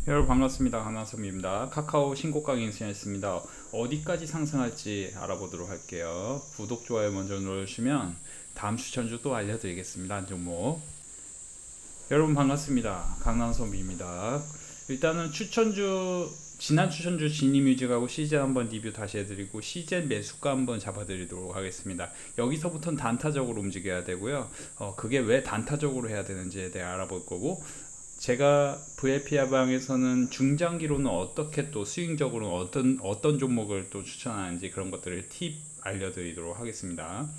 여러분 반갑습니다. 강남섭입니다. 카카오 신고 강의 시작했습니다. 어디까지 상승할지 알아보도록 할게요. 구독, 좋아요 먼저 눌러주시면 다음 추천주 또 알려드리겠습니다. 한 종목. 여러분 반갑습니다. 강남섭입니다. 일단은 추천주, 지난 추천주 진입뮤직하고 시젠 한번 리뷰 다시 해드리고 시젠 매수가 한번 잡아드리도록 하겠습니다. 여기서부터는 단타적으로 움직여야 되고요. 그게 왜 단타적으로 해야 되는지에 대해 알아볼 거고, 제가 VIP 하방에서는 중장기로는 어떻게 또 스윙적으로 어떤 종목을 또 추천하는지 그런 것들을 팁 알려드리도록 하겠습니다.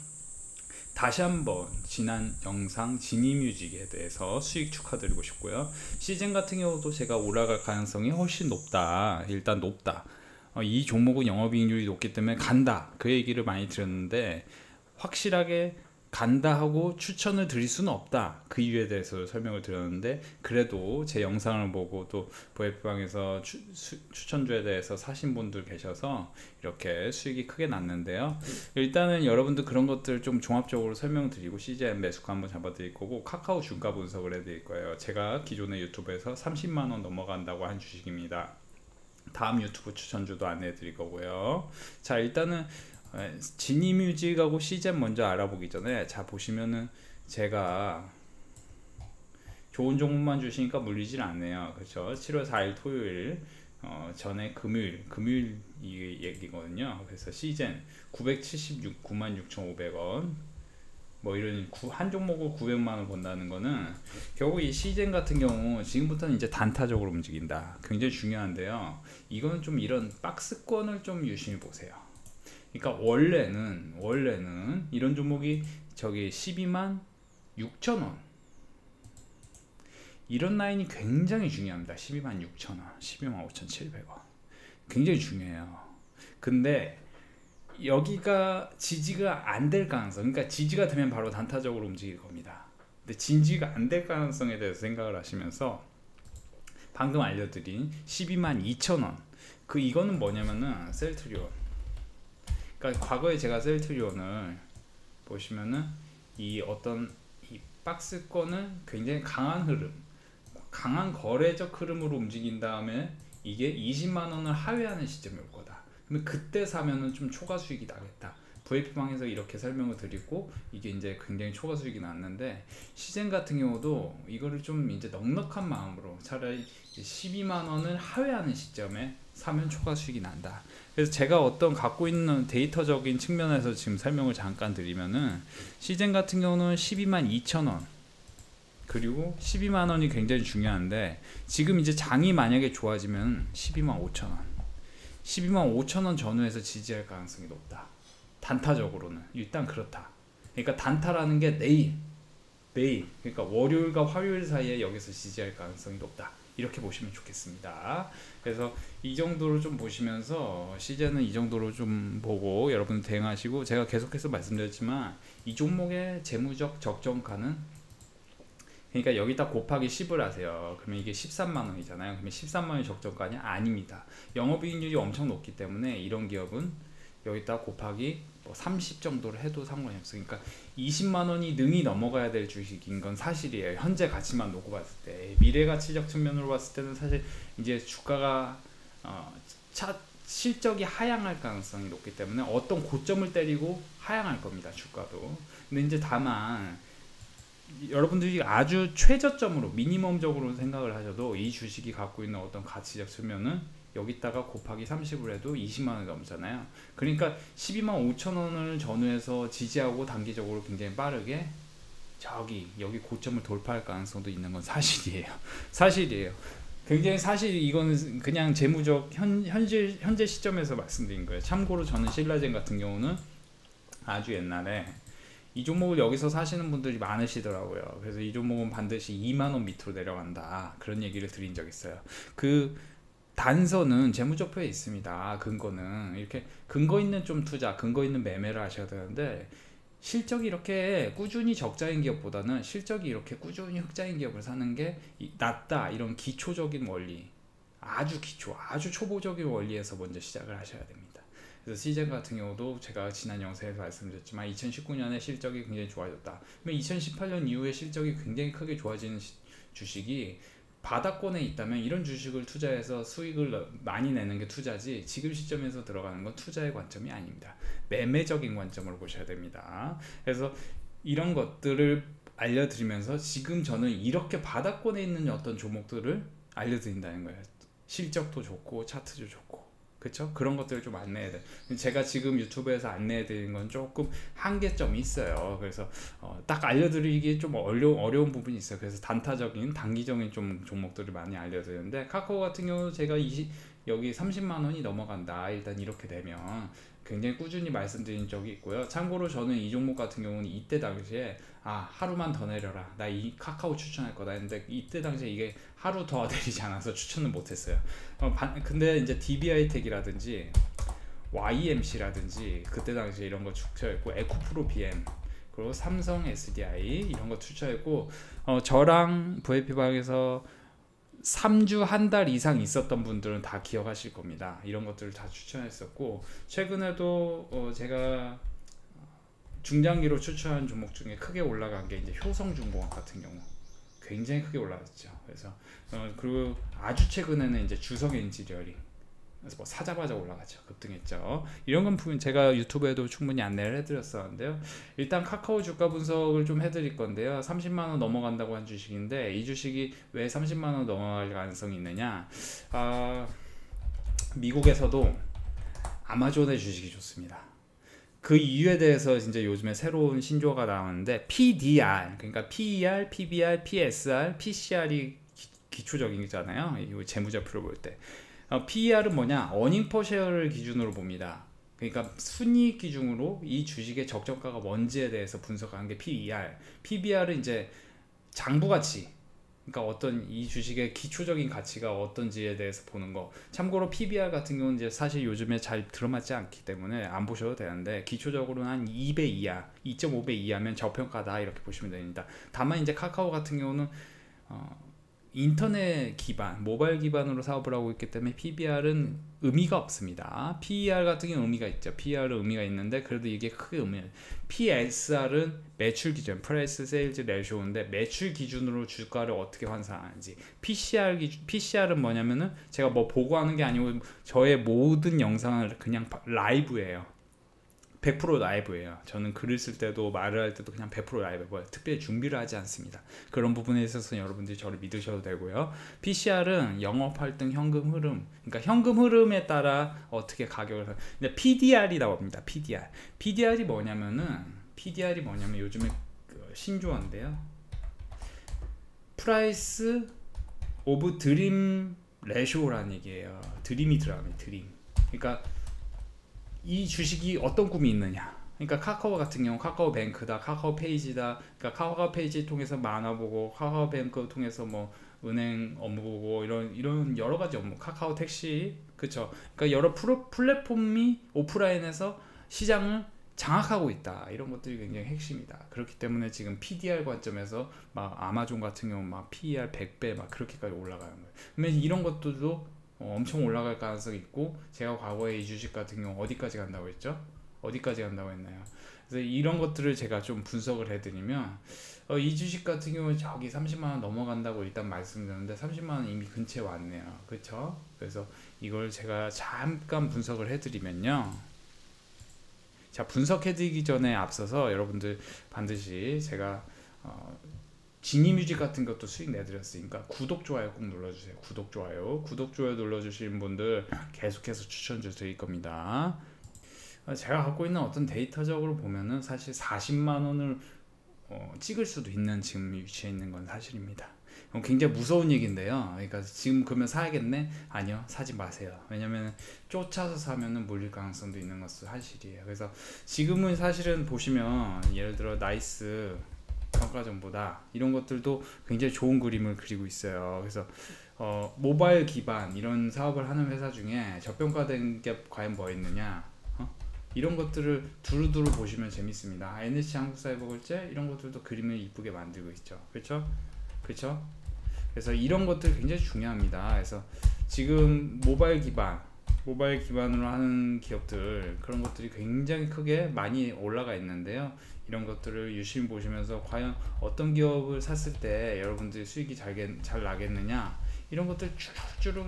다시 한번 지난 영상 진입뮤직에 대해서 수익 축하드리고 싶고요. 시즌 같은 경우도 제가 올라갈 가능성이 훨씬 높다. 일단 높다. 이 종목은 영업이익률이 높기 때문에 간다. 그 얘기를 많이 들었는데 확실하게 간다 하고 추천을 드릴 수는 없다. 그 이유에 대해서 설명을 드렸는데, 그래도 제 영상을 보고 또 VF방에서 추천주에 대해서 사신 분들 계셔서 이렇게 수익이 크게 났는데요. 일단은 여러분들 그런 것들 좀 종합적으로 설명드리고 CGM 매수가 한번 잡아드릴 거고, 카카오 주가 분석을 해드릴 거예요. 제가 기존에 유튜브에서 30만원 넘어간다고 한 주식입니다. 다음 유튜브 추천주도 안내해 드릴 거고요. 자, 일단은 지니뮤직하고 시젠 먼저 알아보기 전에, 자 보시면은 제가 좋은 종목만 주시니까 물리질 않네요. 그렇죠? 7월 4일 토요일 전에 금요일 이 얘기거든요. 그래서 시젠 976 96,500원, 뭐 이런 한 종목을 900만원 번다는 거는 결국 이 시젠 같은 경우 지금부터는 이제 단타적으로 움직인다. 굉장히 중요한데요. 이거는 좀 이런 박스권을 좀 유심히 보세요. 그러니까 원래는 이런 종목이 저기 12만 6천원, 이런 라인이 굉장히 중요합니다. 12만 6천원, 12만 5,700원 굉장히 중요해요. 근데 여기가 지지가 안 될 가능성, 그러니까 지지가 되면 바로 단타적으로 움직일 겁니다. 근데 지지가 안 될 가능성에 대해서 생각을 하시면서 방금 알려드린 12만 2천원, 이거는 뭐냐면은 셀트리온. 그러니까 과거에 제가 셀트리온을 보시면은 이 박스권은 굉장히 강한 흐름, 강한 거래적 흐름으로 움직인 다음에 이게 20만원을 하회하는 시점이 올 거다. 그러면 그때 사면은 좀 초과 수익이 나겠다. VP방에서 이렇게 설명을 드리고, 이게 이제 굉장히 초과 수익이 났는데, 시젠 같은 경우도 이거를 좀 이제 넉넉한 마음으로 차라리 12만원을 하회하는 시점에 사면 초과 수익이 난다. 그래서 제가 어떤 갖고 있는 데이터적인 측면에서 지금 설명을 잠깐 드리면은, 시젠 같은 경우는 12만 2천원, 그리고 12만원이 굉장히 중요한데, 지금 이제 장이 만약에 좋아지면 12만 5천원, 12만 5천원 전후에서 지지할 가능성이 높다. 단타적으로는 일단 그렇다. 그러니까 단타라는 게 내일, 그러니까 월요일과 화요일 사이에 여기서 지지할 가능성이 높다. 이렇게 보시면 좋겠습니다. 그래서 이 정도로 좀 보시면서 시즌은 이 정도로 좀 보고 여러분 대응하시고, 제가 계속해서 말씀드렸지만 이 종목의 재무적 적정가는, 그러니까 여기다 곱하기 10을 하세요. 그러면 이게 13만원이잖아요. 그러면 13만원이 적정가냐? 아닙니다. 영업이익률이 엄청 높기 때문에 이런 기업은 여기다 곱하기 30 정도를 해도 상관이 없어요. 그러니까 20만원이 능히 넘어가야 될 주식인 건 사실이에요. 현재 가치만 놓고 봤을 때. 미래 가치적 측면으로 봤을 때는 사실 이제 주가가 실적이 하향할 가능성이 높기 때문에 어떤 고점을 때리고 하향할 겁니다. 주가도. 근데 이제 다만 여러분들이 아주 최저점으로 미니멈적으로 생각을 하셔도 이 주식이 갖고 있는 어떤 가치적 측면은 여기다가 곱하기 30을 해도 20만원이 넘잖아요. 그러니까 12만 5천원을 전후해서 지지하고 단기적으로 굉장히 빠르게 여기 고점을 돌파할 가능성도 있는 건 사실이에요. 사실이에요. 굉장히 사실, 이거는 그냥 재무적 현재 시점에서 말씀드린 거예요. 참고로 저는 신라젠 같은 경우는 아주 옛날에 이 종목을 여기서 사시는 분들이 많으시더라고요. 그래서 이 종목은 반드시 2만원 밑으로 내려간다, 그런 얘기를 드린 적 있어요. 그 단서는 재무제표에 있습니다. 근거는 이렇게 근거 있는 좀 투자, 근거 있는 매매를 하셔야 되는데, 실적이 이렇게 꾸준히 적자인 기업보다는 실적이 이렇게 꾸준히 흑자인 기업을 사는 게 낫다. 이런 기초적인 원리, 아주 초보적인 원리에서 먼저 시작을 하셔야 됩니다. 그래서 시젠 같은 경우도 제가 지난 영상에서 말씀드렸지만 2019년에 실적이 굉장히 좋아졌다. 그러면 2018년 이후에 실적이 굉장히 크게 좋아지는 주식이 바닥권에 있다면 이런 주식을 투자해서 수익을 많이 내는 게 투자지, 지금 시점에서 들어가는 건 투자의 관점이 아닙니다. 매매적인 관점으로 보셔야 됩니다. 그래서 이런 것들을 알려드리면서 지금 저는 이렇게 바닥권에 있는 어떤 종목들을 알려드린다는 거예요. 실적도 좋고 차트도 좋고, 그쵸? 그런 것들을 좀 안내해야 돼. 제가 지금 유튜브에서 안내해드리는 건 조금 한계점이 있어요. 그래서 딱 알려드리기 좀 어려운 부분이 있어요. 그래서 단타적인 단기적인 좀 종목들을 많이 알려드리는데, 카카오 같은 경우 제가 여기 30만원이 넘어간다, 일단 이렇게 되면 굉장히 꾸준히 말씀드린 적이 있고요. 참고로 저는 이 종목 같은 경우는 이때 당시에 하루만 더 내려라, 나 이 카카오 추천할 거다 했는데, 이때 당시에 이게 하루 더 내리지 않아서 추천을 못했어요. 근데 이제 DBI텍이라든지 YMC라든지 그때 당시에 이런 거 추천했고, 에코프로 BM, 그리고 삼성 SDI 이런 거 추천했고, 저랑 VIP방에서 3주 한 달 이상 있었던 분들은 다 기억하실 겁니다. 이런 것들을 다 추천했었고, 최근에도 제가 중장기로 추천한 종목 중에 크게 올라간 게 이제 효성중공업 같은 경우 굉장히 크게 올라갔죠. 그래서 그리고 아주 최근에는 이제 주성엔지니어링, 그래서 뭐 사자마자 올라갔죠. 급등했죠. 이런 건 제가 유튜브에도 충분히 안내를 해드렸었는데요. 일단 카카오 주가 분석을 좀 해드릴 건데요. 30만원 넘어간다고 한 주식인데, 이 주식이 왜 30만원 넘어갈 가능성이 있느냐, 미국에서도 아마존의 주식이 좋습니다. 그 이유에 대해서 이제 요즘에 새로운 신조어가 나오는데, PDR, 그러니까 PER, PBR, PSR, PCR이 기초적이잖아요. 이 재무제표를 볼 때. PER은 뭐냐? 어닝 퍼 쉐어를 기준으로 봅니다. 그러니까 순이익 기준으로 이 주식의 적정가가 뭔지에 대해서 분석하는 게 PER. PBR은 이제 장부 가치, 그러니까 어떤 이 주식의 기초적인 가치가 어떤지에 대해서 보는 거. 참고로 PBR 같은 경우는 이제 사실 요즘에 잘 들어맞지 않기 때문에 안 보셔도 되는데, 기초적으로는 한 2배 이하, 2.5배 이하면 저평가다, 이렇게 보시면 됩니다. 다만 이제 카카오 같은 경우는 인터넷 기반, 모바일 기반으로 사업을 하고 있기 때문에 PBR은 의미가 없습니다. PER 같은 경우는 의미가 있죠. PER은 의미가 있는데, 그래도 이게 크게 의미가, PSR은 매출 기준, 프라이스 세일즈 레쇼인데, 매출 기준으로 주가를 어떻게 환산하는지. PCR은 뭐냐면은 제가 뭐 보고하는 게 아니고 저의 모든 영상을 그냥 라이브예요. 100% 라이브예요. 저는 글을 쓸 때도 말을 할 때도 그냥 100% 라이브예요. 특별히 준비를 하지 않습니다. 그런 부분에 있어서는 여러분들이 저를 믿으셔도 되고요. PCR은 영업활동 현금 흐름, 그러니까 현금 흐름에 따라 어떻게 가격을, 근데 PDR이 나옵니다. PDR이 뭐냐면 요즘에 신조어인데요. 프라이스 오브 드림 레쇼라는 얘기예요. 드림이 들어가면 드림. 그러니까 이 주식이 어떤 꿈이 있느냐. 그러니까 카카오 같은 경우 카카오뱅크다, 카카오페이지다. 그러니까 카카오페이지 통해서 만화 보고, 카카오뱅크 통해서 뭐 은행 업무 보고, 이런 여러 가지 업무, 카카오 택시, 그쵸. 그러니까 여러 플랫폼이 오프라인에서 시장을 장악하고 있다. 이런 것들이 굉장히 핵심이다. 그렇기 때문에 지금 PDR 관점에서 막 아마존 같은 경우 막 PER 100배 막 그렇게까지 올라가는 거예요. 그러면 이런 것들도 엄청 올라갈 가능성이 있고, 제가 과거에 이 주식 같은 경우 어디까지 간다고 했죠? 어디까지 간다고 했나요? 그래서 이런 것들을 제가 좀 분석을 해드리면, 이 주식 같은 경우 저기 30만원 넘어간다고 일단 말씀드렸는데 30만원 이미 근처에 왔네요. 그쵸? 그래서 이걸 제가 잠깐 분석을 해드리면요. 자, 분석해드리기 전에 앞서서 여러분들 반드시 제가 지니뮤직 같은 것도 수익 내드렸으니까 구독, 좋아요 꼭 눌러주세요. 구독, 좋아요 눌러주시는 분들 계속해서 추천 드릴 겁니다. 제가 갖고 있는 어떤 데이터적으로 보면은 사실 40만원을 찍을 수도 있는 지금 위치에 있는 건 사실입니다. 굉장히 무서운 얘기인데요. 그러니까 지금 그러면 사야겠네? 아니요, 사지 마세요. 왜냐면 쫓아서 사면은 물릴 가능성도 있는 것은 사실이에요. 그래서 지금은 사실은 보시면 예를 들어 나이스 평가전보다 이런 것들도 굉장히 좋은 그림을 그리고 있어요. 그래서 모바일 기반 이런 사업을 하는 회사 중에 저평가된 게 과연 뭐 있느냐, 이런 것들을 두루두루 보시면 재밌습니다. NSC 한국사회보글제 이런 것들도 그림을 이쁘게 만들고 있죠. 그렇죠? 그래서 이런 것들 굉장히 중요합니다. 그래서 지금 모바일 기반으로 하는 기업들, 그런 것들이 굉장히 크게 많이 올라가 있는데요. 이런 것들을 유심히 보시면서 과연 어떤 기업을 샀을 때 여러분들이 수익이 잘 나겠느냐, 이런 것들 쭈루쭈루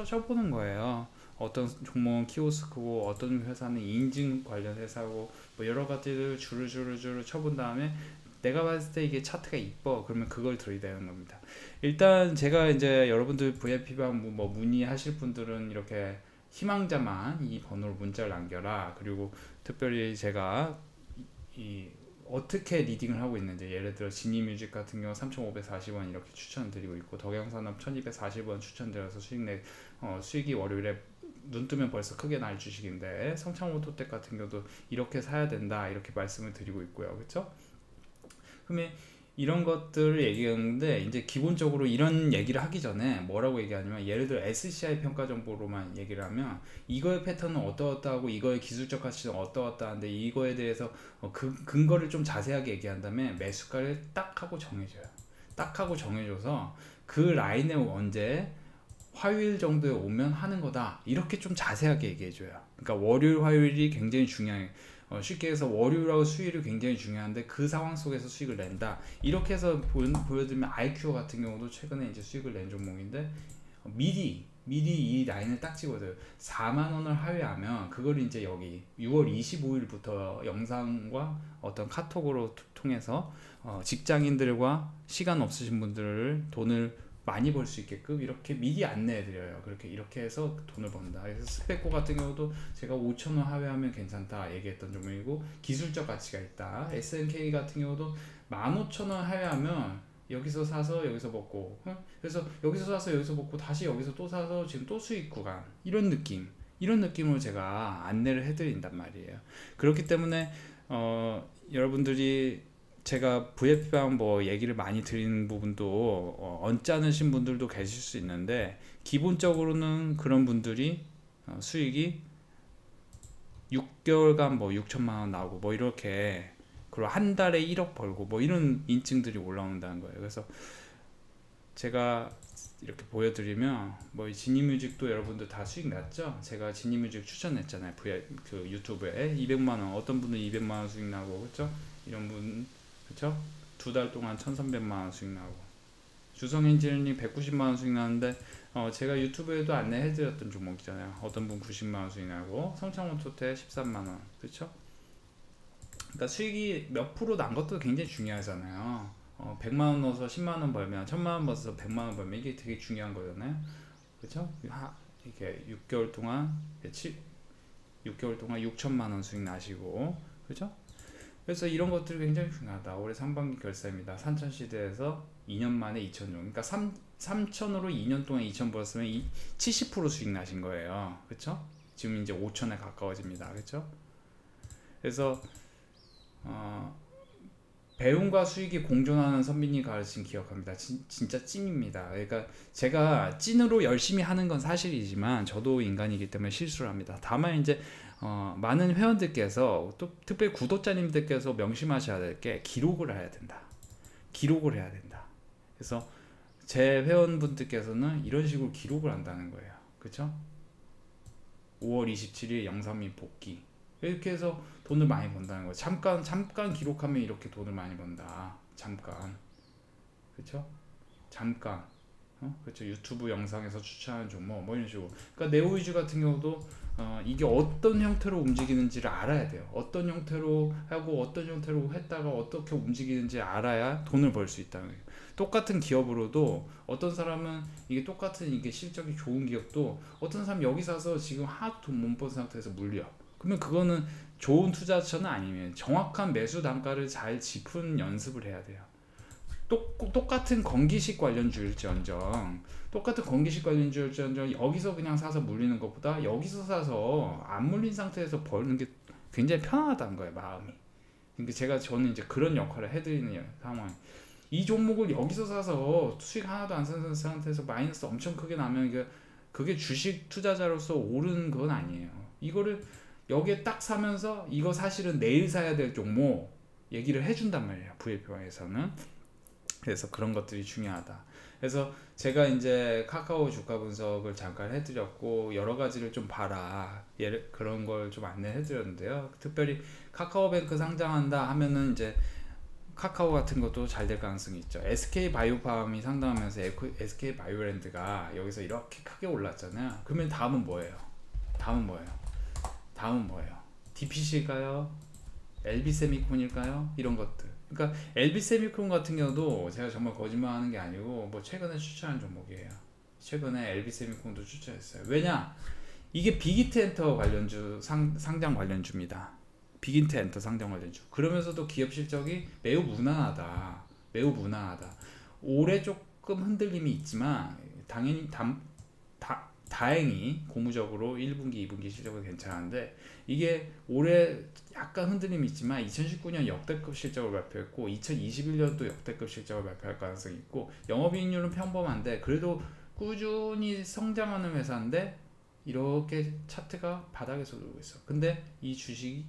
쳐보는 거예요. 어떤 종목은 키오스크고 어떤 회사는 인증 관련 회사고 뭐 여러 가지를 주르주르 쳐본 다음에 내가 봤을 때 이게 차트가 이뻐 그러면 그걸 들이대는 겁니다. 일단 제가 이제 여러분들 VIP방 뭐 문의하실 분들은 이렇게 희망자만 이 번호로 문자를 남겨라. 그리고 특별히 제가 이 어떻게 리딩을 하고 있는지, 예를 들어 지니뮤직 같은 경우 3,540원 이렇게 추천드리고 있고, 덕양산업 1,240원 추천드려서 수익이 월요일에 눈 뜨면 벌써 크게 날 주식인데, 성창오토텍 같은 경우도 이렇게 사야 된다 이렇게 말씀을 드리고 있고요. 그렇죠? 그러면 이런 것들을 얘기하는데, 이제 기본적으로 이런 얘기를 하기 전에 뭐라고 얘기하냐면, 예를 들어 SCI 평가 정보로만 얘기를 하면 이거의 패턴은 어떠어떠하고 이거의 기술적 가치는 어떠어떠한데, 이거에 대해서 근거를 좀 자세하게 얘기한 다음에 매수가를 딱 하고 정해줘요. 딱 하고 정해줘서 그 라인에 언제 화요일 정도에 오면 하는 거다, 이렇게 좀 자세하게 얘기해줘요. 그러니까 월요일 화요일이 굉장히 중요해요. 쉽게 해서 월요일하고 수요일이 굉장히 중요한데 그 상황 속에서 수익을 낸다, 이렇게 해서 보여드리면, IQ 같은 경우도 최근에 이제 수익을 낸 종목인데, 미리 이 라인을 딱 찍어줘요. 4만원을 하회하면 그걸 이제 여기 6월 25일부터 영상과 어떤 카톡으로 통해서 직장인들과 시간 없으신 분들을 돈을 많이 벌 수 있게끔 이렇게 미리 안내해 드려요. 이렇게 해서 돈을 번다. 그래서 스펙코 같은 경우도 제가 5,000원 하회하면 괜찮다 얘기했던 종목이고, 기술적 가치가 있다. SNK 같은 경우도 15,000원 하회하면 여기서 사서 여기서 먹고, 그래서 여기서 사서 여기서 먹고 다시 여기서 또 사서 지금 또 수익 구간, 이런 느낌으로 제가 안내를 해드린단 말이에요. 그렇기 때문에 여러분들이 제가 VF방 뭐 얘기를 많이 드리는 부분도 언짢으신 분들도 계실 수 있는데, 기본적으로는 그런 분들이 수익이 6개월간 뭐 6천만원 나오고 뭐 이렇게, 그리고 한 달에 1억 벌고 뭐 이런 인증들이 올라온다는 거예요. 그래서 제가 이렇게 보여드리면, 뭐 지니뮤직도 여러분들 다 수익 났죠? 제가 지니뮤직 추천했잖아요. 그 유튜브에 200만원, 어떤 분은 200만원 수익 나고, 그렇죠? 이런 분, 그렇죠? 두 달 동안 1,300만원 수익 나고, 주성엔지니어링 190만원 수익 나는데 제가 유튜브에도 안내해드렸던 종목이잖아요. 어떤 분 90만원 수익 나고, 성창오토텍 13만원, 그렇죠? 그러니까 수익이 몇 프로 난 것도 굉장히 중요하잖아요. 100만원 넣어서 10만원 벌면, 1000만원 벌어서 100만원 벌면 이게 되게 중요한 거잖아요. 그렇죠? 이렇게 6개월 동안 6천만원 수익 나시고, 그렇죠? 그래서 이런 것들이 굉장히 중요하다. 올해 상반기 결산입니다. 산천시대에서 2년 만에 2,000종, 그러니까 3천으로 2년 동안 2,000 벌었으면 70% 수익 나신 거예요. 그렇죠? 지금 이제 5천에 가까워집니다. 그렇죠? 그래서 배움과 수익이 공존하는 선빈이 가르친 기억합니다. 진짜 찐입니다. 그러니까 제가 찐으로 열심히 하는 건 사실이지만 저도 인간이기 때문에 실수를 합니다. 다만 이제 많은 회원들께서, 또 특별히 구독자님들께서 명심하셔야 될 게, 기록을 해야 된다. 기록을 해야 된다. 그래서 제 회원분들께서는 이런 식으로 기록을 한다는 거예요. 그렇죠? 5월 27일 영상민 복귀, 이렇게 해서 돈을 많이 번다는 거예요. 잠깐 기록하면 이렇게 돈을 많이 번다. 잠깐. 그렇죠? 잠깐. 그렇죠? 유튜브 영상에서 추천하는 종목 뭐 이런 식으로. 그러니까 네오위즈 같은 경우도 이게 어떤 형태로 움직이는지를 알아야 돼요. 어떤 형태로 하고 어떤 형태로 했다가 어떻게 움직이는지 알아야 돈을 벌 수 있다는 거예요. 똑같은 기업으로도 어떤 사람은 이게 똑같은 이게 실적이 좋은 기업도 어떤 사람 여기 사서 지금 하나도 돈 못 번 상태에서 물려. 그러면 그거는 좋은 투자처는 아니면 정확한 매수 단가를 잘 짚은 연습을 해야 돼요. 똑같은 건기식 관련주일지언정 여기서 그냥 사서 물리는 것보다 여기서 사서 안 물린 상태에서 버는 게 굉장히 편하다는 거예요, 마음이. 그러니까 저는 이제 그런 역할을 해드리는 상황. 이 종목을 여기서 사서 수익 하나도 안 쓴 상태에서 마이너스 엄청 크게 나면 그게 주식 투자자로서 옳은 건 아니에요. 이거를 여기에 딱 사면서 이거 사실은 내일 사야 될 종목 얘기를 해준단 말이에요, VF방에서는. 그래서 그런 것들이 중요하다. 그래서 제가 이제 카카오 주가 분석을 잠깐 해드렸고 여러 가지를 좀 봐라 그런 걸 좀 안내해드렸는데요. 특별히 카카오뱅크 상장한다 하면은 이제 카카오 같은 것도 잘 될 가능성이 있죠. SK 바이오팜이 상당하면서 SK 바이오랜드가 여기서 이렇게 크게 올랐잖아요. 그러면 다음은 뭐예요? 다음은 뭐예요? 다음은 뭐예요? DPC일까요? LB세미콘일까요? 이런 것들. 그러니까 LB세미콘 같은 경우도 제가 정말 거짓말하는 게 아니고 뭐 최근에 추천한 종목이에요. 최근에 LB세미콘도 추천했어요. 왜냐? 이게 빅히트엔터 관련주 상장 관련주입니다. 빅히트엔터 상장 관련주. 그러면서도 기업 실적이 매우 무난하다. 매우 무난하다. 올해 조금 흔들림이 있지만 당연히 다행히 고무적으로 1분기, 2분기 실적은 괜찮은데 이게 올해 약간 흔들림이 있지만 2019년 역대급 실적을 발표했고 2021년도 역대급 실적을 발표할 가능성이 있고 영업이익률은 평범한데 그래도 꾸준히 성장하는 회사인데 이렇게 차트가 바닥에서 돌고 있어. 근데 이 주식이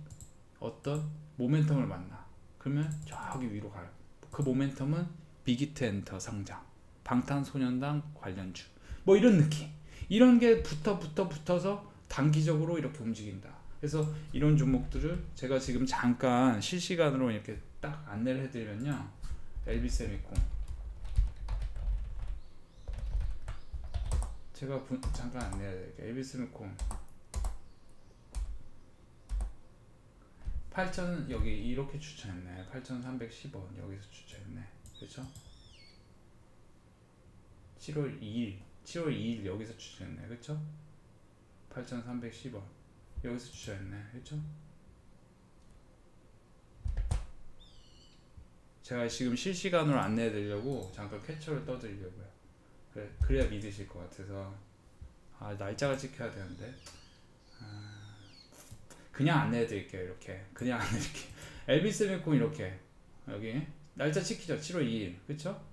어떤 모멘텀을 만나. 그러면 저기 위로 가요. 그 모멘텀은 빅히트엔터 상장, 방탄소년단 관련주 뭐 이런 느낌. 이런 게 붙어서 단기적으로 이렇게 움직인다. 그래서 이런 종목들을 제가 지금 잠깐 실시간으로 이렇게 딱 안내를 해드리면요. LB세미콘 제가 잠깐 안내해드릴게요. LB세미콘 8,000 여기 이렇게 추천했네. 8,310원 여기서 추천했네. 그렇죠? 7월 2일 여기서 추천했네. 그렇죠? 8,310원 여기서 추천했네. 그렇죠? 제가 지금 실시간으로 안내해 드리려고 잠깐 캡처를 떠 드리려고요. 그래야 믿으실 것 같아서. 날짜가 찍혀야 되는데. 그냥 안내해 드릴게요. 이렇게 그냥 안내해 드릴게요. LB세미콘 이렇게 여기 날짜 찍히죠. 7월 2일 그쵸?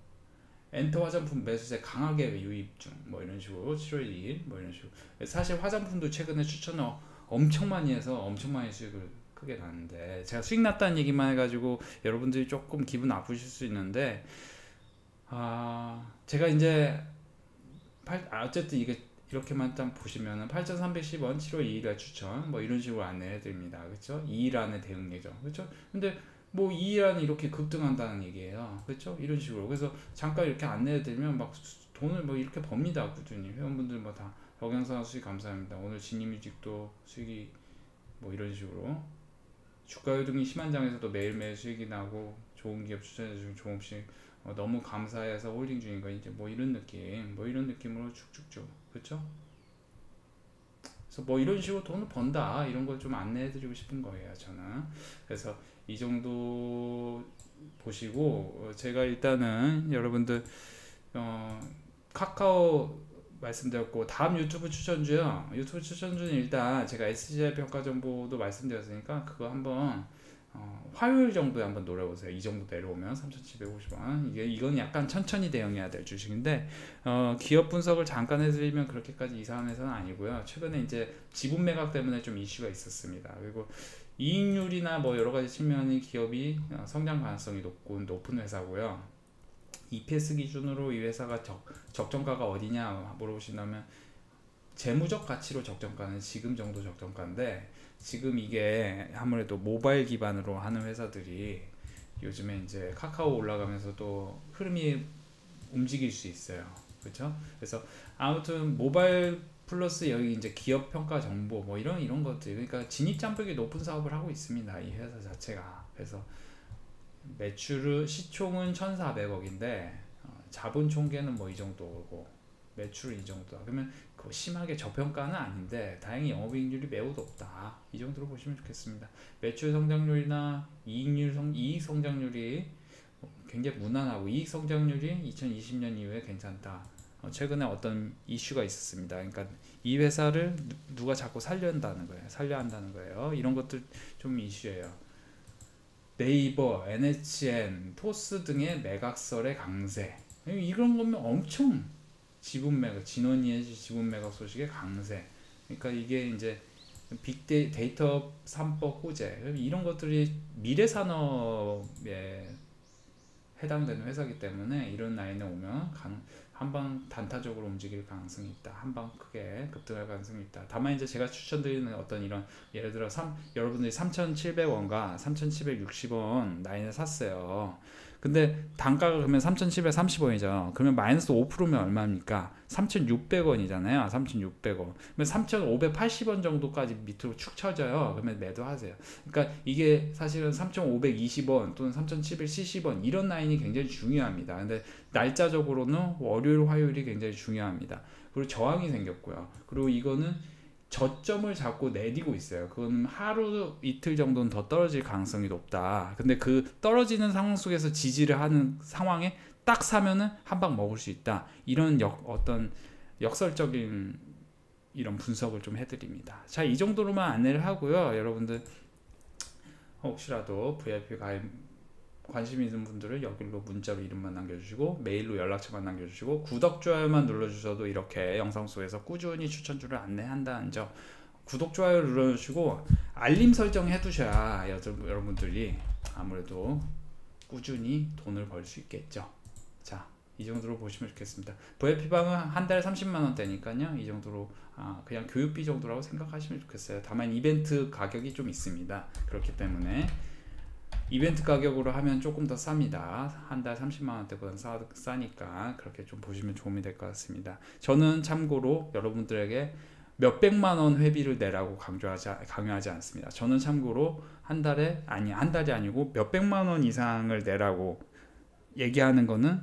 엔터 화장품 매수세 강하게 유입 중 뭐 이런 식으로 7월 2일 뭐 이런 식으로. 사실 화장품도 최근에 추천을 엄청 많이 해서 엄청 많이 수익을 크게 났는데 제가 수익 났다는 얘기만 해가지고 여러분들이 조금 기분 나쁘실 수 있는데 제가 이제 어쨌든 이게 이렇게만 딱 보시면은 8,310원 7월 2일에 추천 뭐 이런 식으로 안내해 드립니다. 그렇죠? 2일 안에 대응 예정. 그렇죠? 근데 뭐 2일 안에 이렇게 급등한다는 얘기예요. 그렇죠? 이런 식으로. 그래서 잠깐 이렇게 안내해 드리면 막 돈을 뭐 이렇게 법니다. 꾸준히. 회원분들 뭐 다 영양사 수익 감사합니다. 오늘 진입뮤직도 수익이 뭐 이런 식으로. 주가 요동이 심한 장에서도 매일매일 수익이 나고 좋은 기업 추천해 주시면 조금씩 너무 감사해서 홀딩 중인 거 이제 뭐 이런 느낌 뭐 이런 느낌으로 쭉쭉쭉. 그렇죠? 그래서 뭐 이런 식으로 돈을 번다 이런 걸 좀 안내해 드리고 싶은 거예요 저는. 그래서 이 정도 보시고 제가 일단은 여러분들 카카오 말씀드렸고 다음 유튜브 추천주요. 유튜브 추천주는 일단 제가 SGI 평가 정보도 말씀드렸으니까 그거 한번 화요일 정도에 한번 노려보세요. 이 정도 내려오면 3,750원. 이건 약간 천천히 대응해야 될 주식인데 기업 분석을 잠깐 해드리면 그렇게까지 이상한 회사는 아니고요. 최근에 이제 지분 매각 때문에 좀 이슈가 있었습니다. 그리고 이익률이나 뭐 여러 가지 측면의 기업이 성장 가능성이 높은 회사고요. EPS 기준으로 이 회사가 적정가가 어디냐 물어보신다면 재무적 가치로 적정가는 지금 정도 적정가인데 지금 이게 아무래도 모바일 기반으로 하는 회사들이 요즘에 이제 카카오 올라가면서도 흐름이 움직일 수 있어요. 그렇죠? 그래서 아무튼 모바일 플러스 여기 이제 기업 평가 정보 뭐 이런 것들 그러니까 진입 장벽이 높은 사업을 하고 있습니다. 이 회사 자체가. 그래서 매출은 시총은 1,400억인데 자본 총계는 뭐 이 정도고 매출은 이 정도다. 그러면 그 심하게 저평가는 아닌데 다행히 영업이익률이 매우 높다. 이 정도로 보시면 좋겠습니다. 매출 성장률이나 이익 성장률이 굉장히 무난하고 이익 성장률이 2020년 이후에 괜찮다. 최근에 어떤 이슈가 있었습니다. 그러니까 이 회사를 누가 자꾸 살려야 한다는 거예요. 이런 것들 좀 이슈예요. 네이버, NHN, 토스 등의 매각설의 강세. 이런 거면 엄청 지분 매각, 진원이의 지분 매각 소식의 강세. 그러니까 이게 이제 빅데이터 3법 호재. 이런 것들이 미래 산업에 해당되는 회사이기 때문에 이런 라인에 오면 한방 단타적으로 움직일 가능성이 있다. 한방 크게 급등할 가능성이 있다. 다만 이제 제가 추천드리는 어떤 이런 예를 들어 여러분들이 3,700원과 3,760원 라인을 샀어요. 근데 단가가 그러면 3,730원이죠. 그러면 마이너스 5%면 얼마입니까? 3,600원이잖아요. 3,600원. 그러면 3,580원 정도까지 밑으로 축 처져요. 그러면 매도하세요. 그러니까 이게 사실은 3,520원 또는 3,770원 이런 라인이 굉장히 중요합니다. 근데 날짜적으로는 월요일, 화요일이 굉장히 중요합니다. 그리고 저항이 생겼고요. 그리고 이거는 저점을 잡고 내리고 있어요. 그건 하루 이틀 정도는 더 떨어질 가능성이 높다. 근데 그 떨어지는 상황 속에서 지지를 하는 상황에 딱 사면은 한 방 먹을 수 있다. 이런 어떤 역설적인 이런 분석을 좀 해드립니다. 자, 이 정도로만 안내를 하고요. 여러분들 혹시라도 VIP 가입 관심 있는 분들은 여기로 문자로 이름만 남겨주시고 메일로 연락처만 남겨주시고 구독, 좋아요만 눌러주셔도 이렇게 영상 속에서 꾸준히 추천주를 안내한다는 점, 구독, 좋아요 눌러주시고 알림 설정 해두셔야 여러분들이 아무래도 꾸준히 돈을 벌 수 있겠죠. 자, 이 정도로 보시면 좋겠습니다. VIP방은 한 달에 30만원대니까요 이 정도로 그냥 교육비 정도라고 생각하시면 좋겠어요. 다만 이벤트 가격이 좀 있습니다. 그렇기 때문에 이벤트 가격으로 하면 조금 더 쌉니다. 한 달 30만원대보다 싸니까 그렇게 좀 보시면 도움이 될 것 같습니다. 저는 참고로 여러분들에게 몇백만원 회비를 내라고 강요하지 않습니다. 저는 참고로 한 달이 아니고 몇백만원 이상을 내라고 얘기하는 거는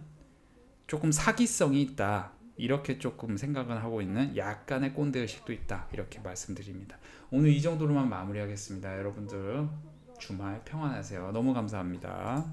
조금 사기성이 있다. 이렇게 조금 생각을 하고 있는 약간의 꼰대의식도 있다. 이렇게 말씀드립니다. 오늘 이 정도로만 마무리하겠습니다. 여러분들 주말 평안하세요. 너무 감사합니다.